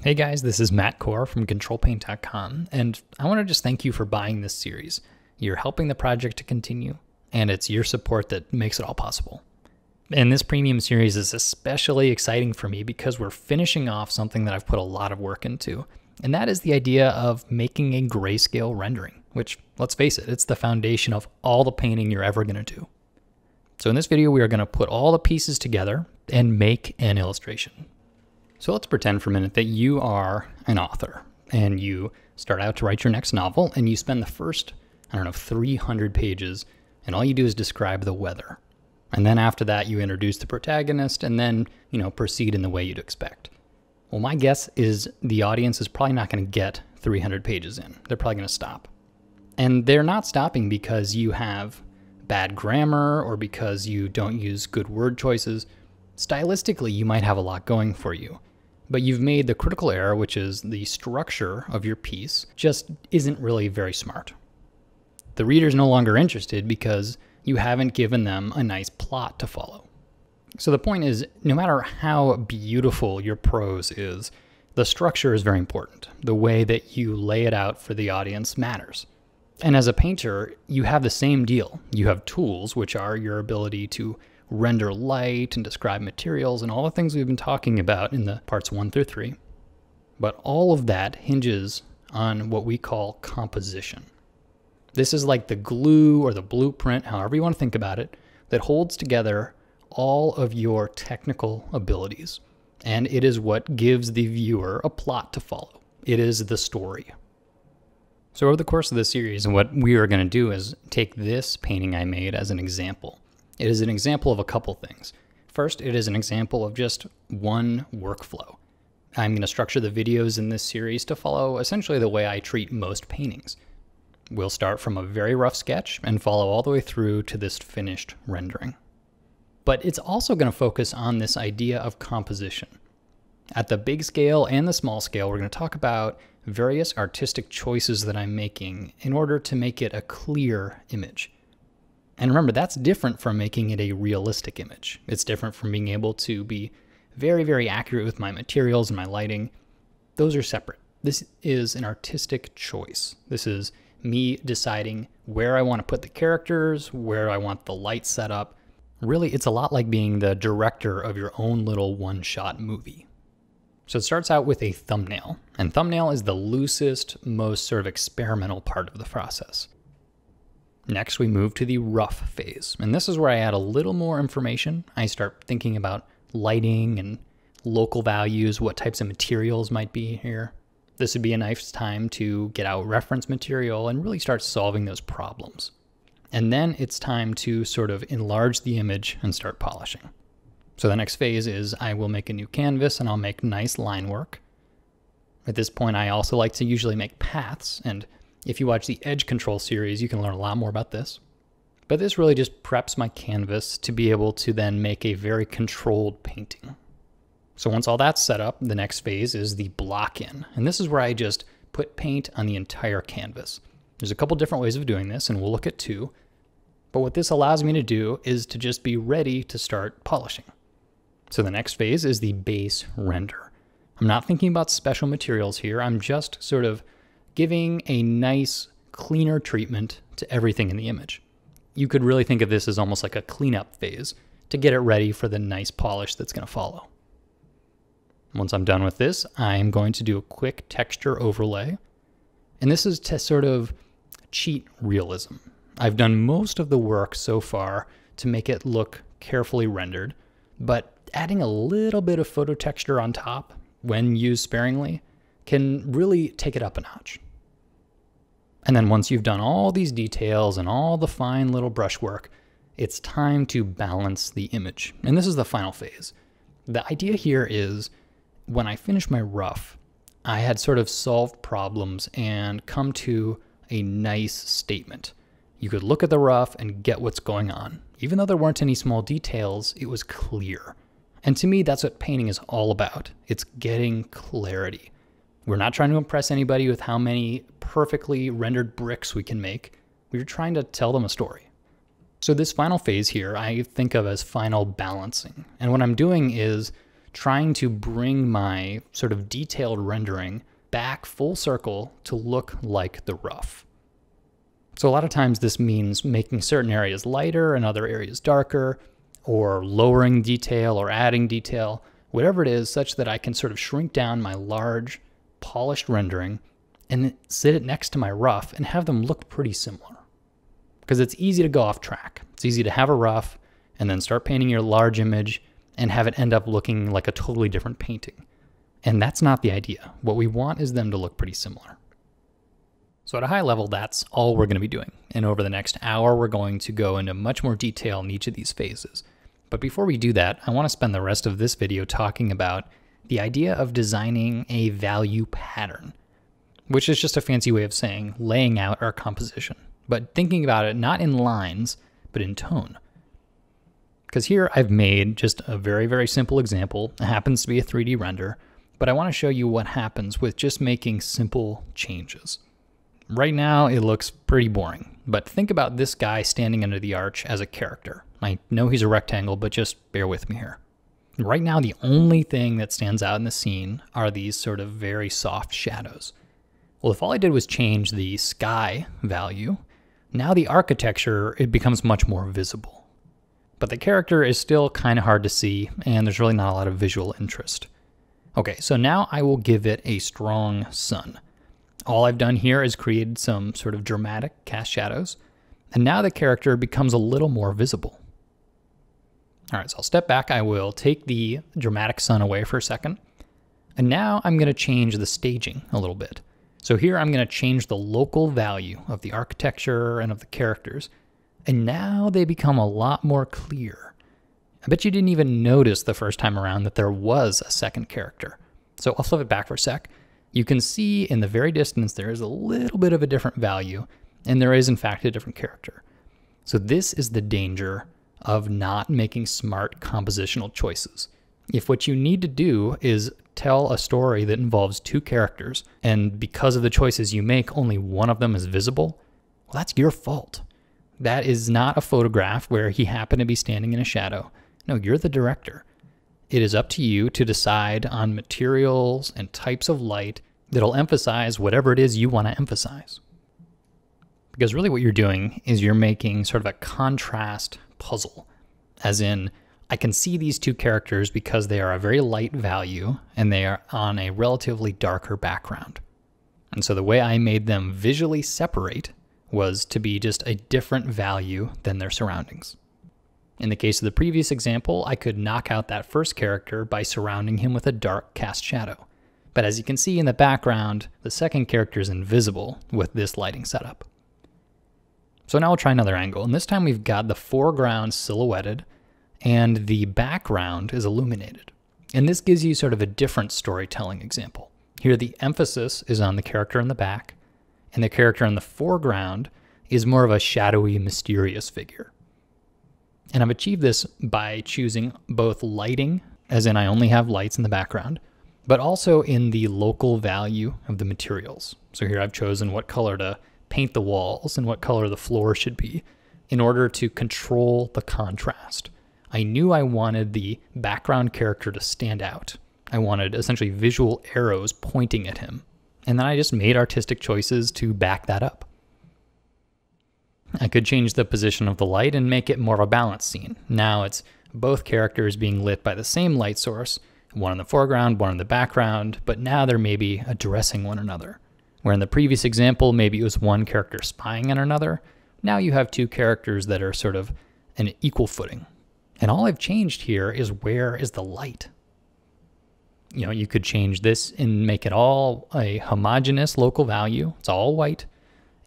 Hey guys, this is Matt Core from ControlPaint.com, and I want to just thank you for buying this series. You're helping the project to continue, and it's your support that makes it all possible. And this premium series is especially exciting for me because we're finishing off something that I've put a lot of work into, and that is the idea of making a grayscale rendering, which, let's face it, it's the foundation of all the painting you're ever going to do. So in this video, we are going to put all the pieces together and make an illustration. So let's pretend for a minute that you are an author and you start out to write your next novel and you spend the first, 300 pages and all you do is describe the weather. And then after that you introduce the protagonist and then, proceed in the way you'd expect. Well, my guess is the audience is probably not going to get 300 pages in. They're probably going to stop. And they're not stopping because you have bad grammar or because you don't use good word choices. Stylistically, you might have a lot going for you. But you've made the critical error, which is the structure of your piece just isn't really very smart. The reader's no longer interested because you haven't given them a nice plot to follow. So the point is, no matter how beautiful your prose is, the structure is very important. The way that you lay it out for the audience matters. And as a painter, you have the same deal. You have tools, which are your ability to render light and describe materials and all the things we've been talking about in the parts 1 through 3. But all of that hinges on what we call composition. This is like the glue or the blueprint, however you want to think about it, that holds together all of your technical abilities. And it is what gives the viewer a plot to follow. It is the story. So over the course of this series, what we are going to do is take this painting I made as an example. It is an example of a couple things. First, it is an example of just one workflow. I'm going to structure the videos in this series to follow essentially the way I treat most paintings. We'll start from a very rough sketch and follow all the way through to this finished rendering. But it's also going to focus on this idea of composition. At the big scale and the small scale, we're going to talk about various artistic choices that I'm making in order to make it a clear image. And remember, that's different from making it a realistic image. It's different from being able to be very, very accurate with my materials and my lighting. Those are separate. This is an artistic choice. This is me deciding where I want to put the characters, where I want the light set up. Really, it's a lot like being the director of your own little one-shot movie. So it starts out with a thumbnail, and thumbnail is the loosest, most sort of experimental part of the process. Next, we move to the rough phase, and this is where I add a little more information. I start thinking about lighting and local values, what types of materials might be here. This would be a nice time to get out reference material and really start solving those problems. And then it's time to sort of enlarge the image and start polishing. So the next phase is I will make a new canvas and I'll make nice line work. At this point, I also like to usually make paths, and if you watch the Edge Control series, you can learn a lot more about this. But this really just preps my canvas to be able to then make a very controlled painting. So once all that's set up, the next phase is the block in. And this is where I just put paint on the entire canvas. There's a couple different ways of doing this, and we'll look at two. But what this allows me to do is to just be ready to start polishing. So the next phase is the base render. I'm not thinking about special materials here. I'm just sort of giving a nice, cleaner treatment to everything in the image. You could really think of this as almost like a cleanup phase to get it ready for the nice polish that's going to follow. Once I'm done with this, I'm going to do a quick texture overlay. And this is to sort of cheat realism. I've done most of the work so far to make it look carefully rendered, but adding a little bit of photo texture on top, when used sparingly, can really take it up a notch. And then once you've done all these details and all the fine little brushwork, it's time to balance the image. And this is the final phase. The idea here is when I finish my rough, I had sort of solved problems and come to a nice statement. You could look at the rough and get what's going on. Even though there weren't any small details, it was clear. And to me, that's what painting is all about. It's getting clarity. We're not trying to impress anybody with how many perfectly rendered bricks we can make. We're trying to tell them a story. So this final phase here, I think of as final balancing. And what I'm doing is trying to bring my sort of detailed rendering back full circle to look like the rough. So a lot of times this means making certain areas lighter and other areas darker, or lowering detail or adding detail, whatever it is, such that I can sort of shrink down my large, polished rendering and sit it next to my rough and have them look pretty similar. Because it's easy to go off track. It's easy to have a rough and then start painting your large image and have it end up looking like a totally different painting. And that's not the idea. What we want is them to look pretty similar. So at a high level, that's all we're going to be doing. And over the next hour, we're going to go into much more detail in each of these phases. But before we do that, I want to spend the rest of this video talking about the idea of designing a value pattern, which is just a fancy way of saying laying out our composition, but thinking about it not in lines, but in tone. Because here I've made just a very, very simple example. It happens to be a 3D render, but I want to show you what happens with just making simple changes. Right now it looks pretty boring, but think about this guy standing under the arch as a character. I know he's a rectangle, but just bear with me here. Right now the only thing that stands out in the scene are these sort of very soft shadows. Well, if all I did was change the sky value, now the architecture, it becomes much more visible. But the character is still kind of hard to see, and there's really not a lot of visual interest. Okay, so now I will give it a strong sun. All I've done here is created some sort of dramatic cast shadows, and now the character becomes a little more visible. All right, so I'll step back. I will take the dramatic sun away for a second, and now I'm going to change the staging a little bit. So here I'm going to change the local value of the architecture and of the characters, and now they become a lot more clear. I bet you didn't even notice the first time around that there was a second character. So I'll flip it back for a sec. You can see in the very distance there is a little bit of a different value, and there is in fact a different character. So this is the danger of not making smart compositional choices. If what you need to do is tell a story that involves two characters, and because of the choices you make, only one of them is visible, well, that's your fault. That is not a photograph where he happened to be standing in a shadow. No, you're the director. It is up to you to decide on materials and types of light that'll emphasize whatever it is you want to emphasize. Because really what you're doing is you're making sort of a contrast puzzle, as in, I can see these two characters because they are a very light value and they are on a relatively darker background. And so the way I made them visually separate was to be just a different value than their surroundings. In the case of the previous example, I could knock out that first character by surrounding him with a dark cast shadow. But as you can see in the background, the second character is invisible with this lighting setup. So now we'll try another angle, and this time we've got the foreground silhouetted and the background is illuminated. And this gives you sort of a different storytelling example. Here the emphasis is on the character in the back, and the character in the foreground is more of a shadowy, mysterious figure. And I've achieved this by choosing both lighting, as in I only have lights in the background, but also in the local value of the materials. So here I've chosen what color to paint the walls and what color the floor should be in order to control the contrast. I knew I wanted the background character to stand out. I wanted essentially visual arrows pointing at him. And then I just made artistic choices to back that up. I could change the position of the light and make it more of a balanced scene. Now it's both characters being lit by the same light source, one in the foreground, one in the background, but now they're maybe addressing one another. Where in the previous example, maybe it was one character spying on another. Now you have two characters that are sort of an equal footing. And all I've changed here is where is the light. You know, you could change this and make it all a homogeneous local value. It's all white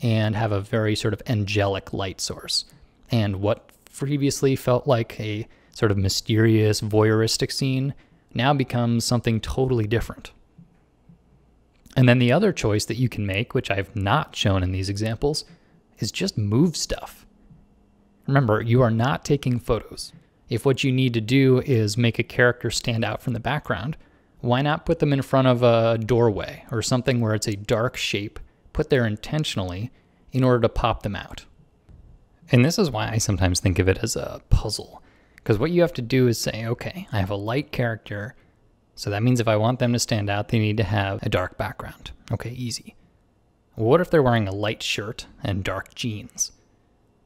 and have a very sort of angelic light source. And what previously felt like a sort of mysterious voyeuristic scene now becomes something totally different. And then the other choice that you can make, which I've not shown in these examples, is just move stuff. Remember, you are not taking photos. If what you need to do is make a character stand out from the background, why not put them in front of a doorway or something where it's a dark shape put there intentionally in order to pop them out? And this is why I sometimes think of it as a puzzle. Because what you have to do is say, okay, I have a light character So that means if I want them to stand out, they need to have a dark background. Okay, easy. Well, what if they're wearing a light shirt and dark jeans?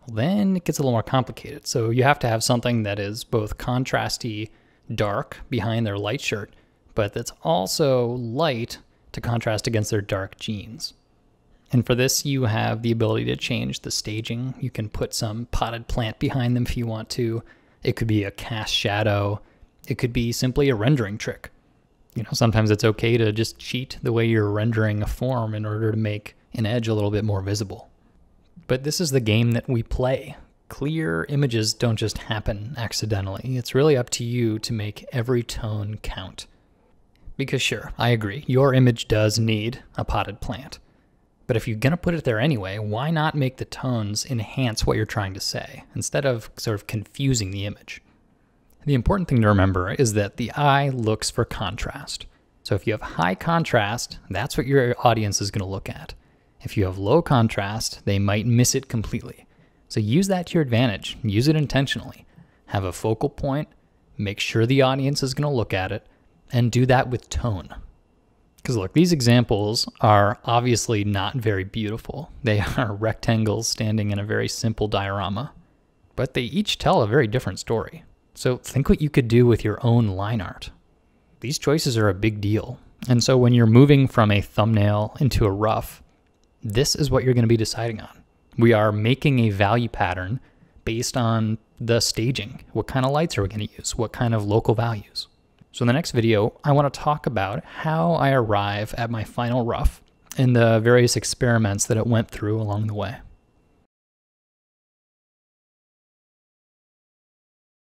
Well, then it gets a little more complicated. So you have to have something that is both contrasty dark behind their light shirt, but that's also light to contrast against their dark jeans. And for this, you have the ability to change the staging. You can put some potted plant behind them if you want to. It could be a cast shadow. It could be simply a rendering trick. You know, sometimes it's okay to just cheat the way you're rendering a form in order to make an edge a little bit more visible. But this is the game that we play. Clear images don't just happen accidentally. It's really up to you to make every tone count. Because sure, I agree, your image does need a potted plant. But if you're going to put it there anyway, why not make the tones enhance what you're trying to say, instead of sort of confusing the image? The important thing to remember is that the eye looks for contrast. So if you have high contrast, that's what your audience is going to look at. If you have low contrast, they might miss it completely. So use that to your advantage. Use it intentionally. Have a focal point, make sure the audience is going to look at it, and do that with tone. Because look, these examples are obviously not very beautiful. They are rectangles standing in a very simple diorama, but they each tell a very different story. So think what you could do with your own line art. These choices are a big deal. And so when you're moving from a thumbnail into a rough, this is what you're going to be deciding on. We are making a value pattern based on the staging. What kind of lights are we going to use? What kind of local values? So in the next video, I want to talk about how I arrive at my final rough and the various experiments that it went through along the way.